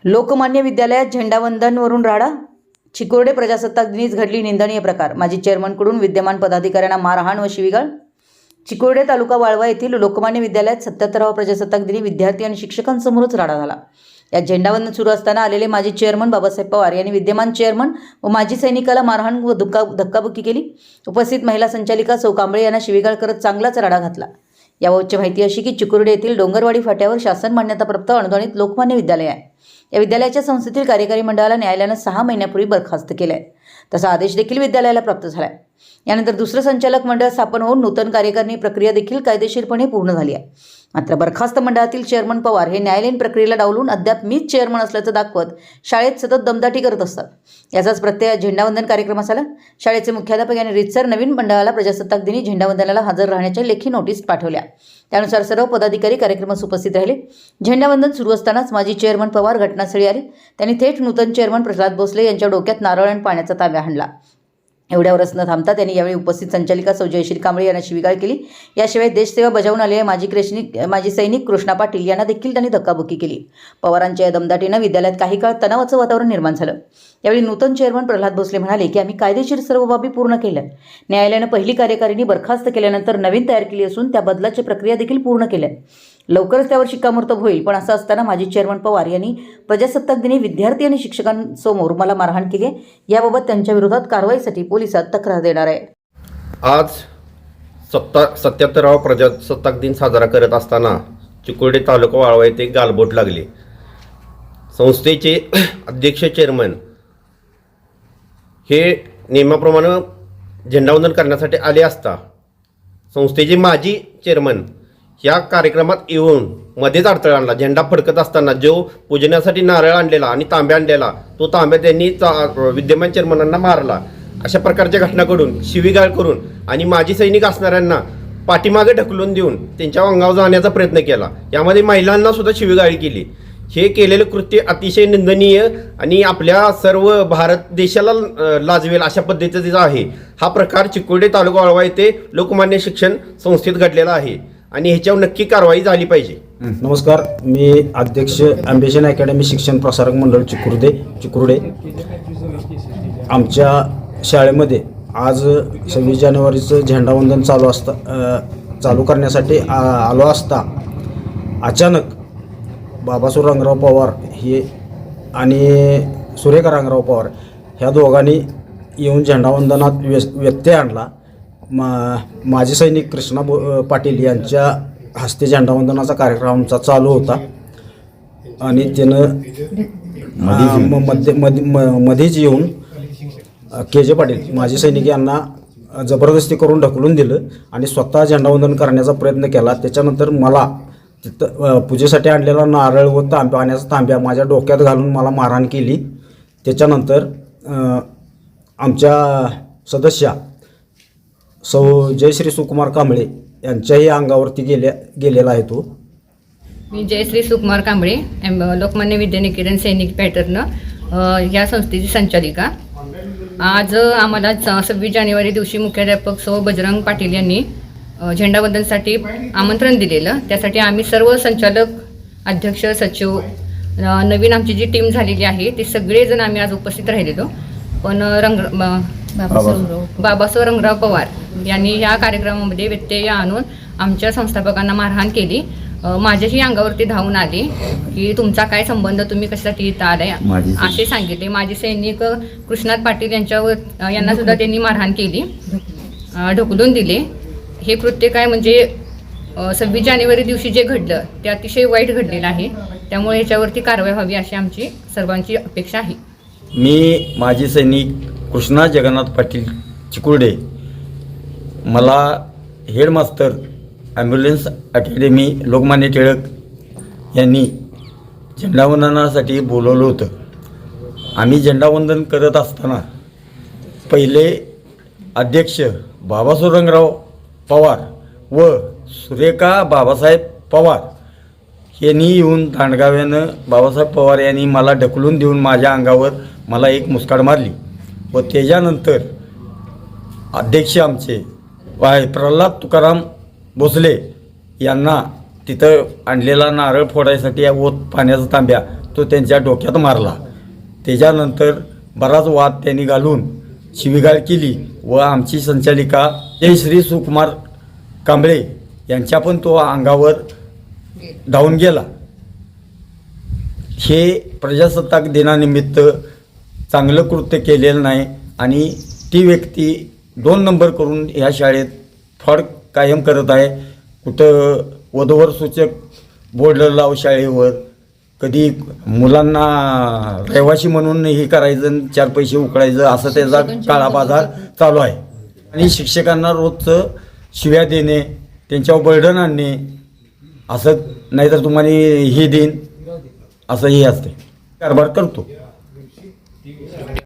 लोकमान्य विद्यालयात झेंडावंदनवरून राडा. चिकोरडे प्रजासत्ताक दिनीच घडली निंदनीय प्रकार. माजी चेअरमनकडून विद्यमान पदाधिकाऱ्यांना मारहाण व शिवीगाळ. चिकोरडे तालुका वाळवा येथील लोकमान्य विद्यालयात 77वा प्रजासत्ताक दिनी विद्यार्थी आणि शिक्षकांसमोरच राडा झाला. यात झेंडावंदन सुरू असताना आलेले माजी चेअरमन बाबासाहेब पवार यांनी विद्यमान चेअरमन व माजी सैनिकाला मारहाण व धक्काबुक्की केली. उपस्थित महिला संचालिका सौ कांबळे यांना शिवीगाळ करत चांगलाच राडा घातला. याबाबतची माहिती अशी की चिकोरडे येथील डोंगरवाडी फाट्यावर शासन मान्यताप्राप्त अनुदानित लोकमान्य विद्यालय आहे. या विद्यालयाच्या संस्थेतील कार्यकारी मंडळाला न्यायालयानं 6 महिन्यापूर्वी बरखास्त केलं आहे. तसा आदेश देखील विद्यालयाला प्राप्त झाला आहे. यानंतर दुसरं संचालक मंडळ स्थापन होऊन नूतन कार्यकारिणी प्रक्रिया देखील कायदेशीरपणे पूर्ण झाली आहे. मात्र बरखास्त मंडळातील चेअरमन पवार हे न्यायालयीन प्रक्रियेला डावलून अद्याप मीच चेअरमन असल्याचं दाखवत शाळेत सतत दमदाटी करत असतात. याचाच प्रत्यय झेंडावंदन कार्यक्रमास आला. शाळेचे मुख्याध्यापक यांनी रीतसर नवीन मंडळाला प्रजासत्ताक दिनी झेंडावंदनाला हजर राहण्याच्या लेखी नोटीस पाठवल्या. त्यानुसार सर्व पदाधिकारी कार्यक्रमास उपस्थित राहिले. झेंडावंदन सुरू असतानाच माजी चेअरमन पवार घटनास्थळी आले. त्यांनी थेट नूतन चेअरमन प्रल्हाद भोसले यांच्या डोक्यात नारळ आणि पाण्याचा तांब्या हाणला. एवढ्यावरच न थांबता त्यांनी यावेळी उपस्थित संचालिका सौ जयश्री कांबळे यांना शिवीगाळ केली. याशिवाय देशसेवा बजावून आलेल्या माजी सैनिक कृष्णा पाटील यांना देखील त्यांनी धक्काबुक्की केली. पवारांच्या या दमदाटीनं विद्यालयात काही काळ तणावाचं वातावरण निर्माण झालं. यावेळी नूतन चेअरमन प्रल्हाद भोसले म्हणाले की आम्ही कायदेशीर सर्व बाबी पूर्ण केल्या. न्यायालयानं पहिली कार्यकारिणी बरखास्त केल्यानंतर नवीन तयार केली असून त्या बदलाची प्रक्रिया देखील पूर्ण केल्या. लवकरच त्यावर शिक्कामोर्तब होईल. पण असं असताना माजी चेअरमन पवार यांनी प्रजासत्ताक दिनी विद्यार्थी आणि शिक्षकांसमोर मला मारहाण केली. याबाबत त्यांच्या विरोधात कारवाईसाठी पोलिसात तक्रार देणार आहे. आज 77वा प्रजासत्ताक दिन साजरा करत असताना चिकोरडे तालुका वाळवा येथे गालबोट लागली. संस्थेचे अध्यक्ष चेअरमन हे नियमाप्रमाणे झेंडावंदन करण्यासाठी आले असता संस्थेचे माजी चेअरमन या कार्यक्रमात येऊन मध्येच अडथळा आणला. झेंडा फडकत असताना जो पूजण्यासाठी नारळ आणलेला आणि तांब्या आणलेला तो तांब्या त्यांनी विद्यमान चेअरमनांना मारला. अशा प्रकारच्या घटना घडून शिवीगाळ करून आणि माजी सैनिक असणाऱ्यांना पाठीमागे ढकलून देऊन त्यांच्या अंगावर जाण्याचा प्रयत्न केला. यामध्ये महिलांना सुद्धा शिवीगाळी केली. हे केलेलं कृत्य अतिशय निंदनीय आणि आपल्या सर्व भारत देशाला लाजवेल अशा पद्धतीचा आहे. हा प्रकार चिकोरडे तालुका वाळवा येथे लोकमान्य शिक्षण संस्थेत घडलेला आहे आणि ह्याच्यावर नक्की कारवाई झाली पाहिजे. नमस्कार, मी अध्यक्ष ॲम्बिशन अकॅडमी शिक्षण प्रसारक मंडळ चिकोरडे. आमच्या शाळेमध्ये आज 26 जानेवारीचं झेंडावंदन चालू करण्यासाठी आलो असता अचानक बाबासाहेब रंगराव पवार हे आणि सुरेखा रंगराव पवार ह्या दोघांनी येऊन झेंडावंदनात व्यत्यय आणला. माजी सैनिक कृष्णा पाटील यांच्या हस्ते झेंडावंदनाचा कार्यक्रम आमचा चालू होता आणि त्यानं मध्येच येऊन के.जे. पाटील माजी सैनिक यांना जबरदस्ती करून ढकलून दिलं आणि स्वतः झेंडावंदन करण्याचा प्रयत्न केला. त्याच्यानंतर मला तिथं पूजेसाठी आणलेला नारळ व पाण्याचा तांब्या माझ्या डोक्यात घालून मला मारहाण केली. त्याच्यानंतर आमच्या सदस्या सौ जयश्री सुकुमार कांबळे यांच्याही अंगावरती गेलेला आहे. तो मी जयश्री सुकुमार कांबळे लोकमान्य विद्यानिकेतन सैनिक पॅटर्न या संस्थेची संचालिका. आज आम्हाला 26 जानेवारी दिवशी मुख्याध्यापक सौ बजरंग पाटील यांनी झेंडावंदनसाठी आमंत्रण दिलेलं. त्यासाठी आम्ही सर्व संचालक, अध्यक्ष, सचिव, नवीन आमची जी टीम झालेली आहे ते सगळेजण आम्ही आज उपस्थित राहिलेलो. पण बाबासाहेब रंगराव पवार यांनी या कार्यक्रमामध्ये व्यत्यय आणून आमच्या संस्थापकांना मारहाण केली. माझ्याही अंगावरती धावून आली की तुमचा काय संबंध, तुम्ही कशासाठी इथं आलाय असे सांगितले. माजी सैनिक कृष्णात पाटील यांना सुद्धा त्यांनी मारहाण केली, ढकलून दिले. हे कृत्य काय म्हणजे 26 जानेवारी दिवशी जे घडलं ते अतिशय वाईट घडलेलं आहे. त्यामुळे याच्यावरती कारवाई व्हावी अशी आमची सर्वांची अपेक्षा आहे. मी माजी सैनिक कृष्णा जगन्नाथ पाटील चिकोरडे. मला headmaster ambulance academy Lokmanya Tilak यांनी झेंडावंदनासाठी बोलवलं होतं. आम्ही झेंडावंदन करत असताना पहिले अध्यक्ष बाबासाहेब रंगराव पवार व सुरेखा बाबासाहेब पवार यांनी येऊन दांडगाव्यानं बाबासाहेब पवार यांनी मला ढकलून देऊन माझ्या अंगावर मला एक मुस्काड मारली व त्याच्यानंतर अध्यक्ष आमचे प्रल्हाद तुकाराम भोसले यांना तिथं आणलेला नारळ फोडायसाठी व पाण्याचा तांब्या तो त्यांच्या डोक्यात मारला. त्याच्यानंतर बराच वाद त्यांनी घालून शिवीगाळ केली व आमची संचालिका जयश्री सुकुमार कांबळे यांच्या पण तो अंगावर धावून गेला. हे प्रजासत्ताक दिनानिमित्त चांगलं कृत्य केलेलं नाही आणि ती व्यक्ती 2 नंबर करून ह्या शाळेत फ्रॉड कायम करत आहे. कुठं वधूवर सूचक बोर्ड लाव शाळेवर, कधी मुलांना रहिवाशी म्हणून हे करायचं 4 पैसे उकळायचं, असं त्याचा काळा बाजार चालू आहे. आणि शिक्षकांना रोजचं शिव्या देणे, त्यांच्यावर बर्डन आणणे, असं नाहीतर तुम्हाला हे देईन असं हे असते कारभार करतो.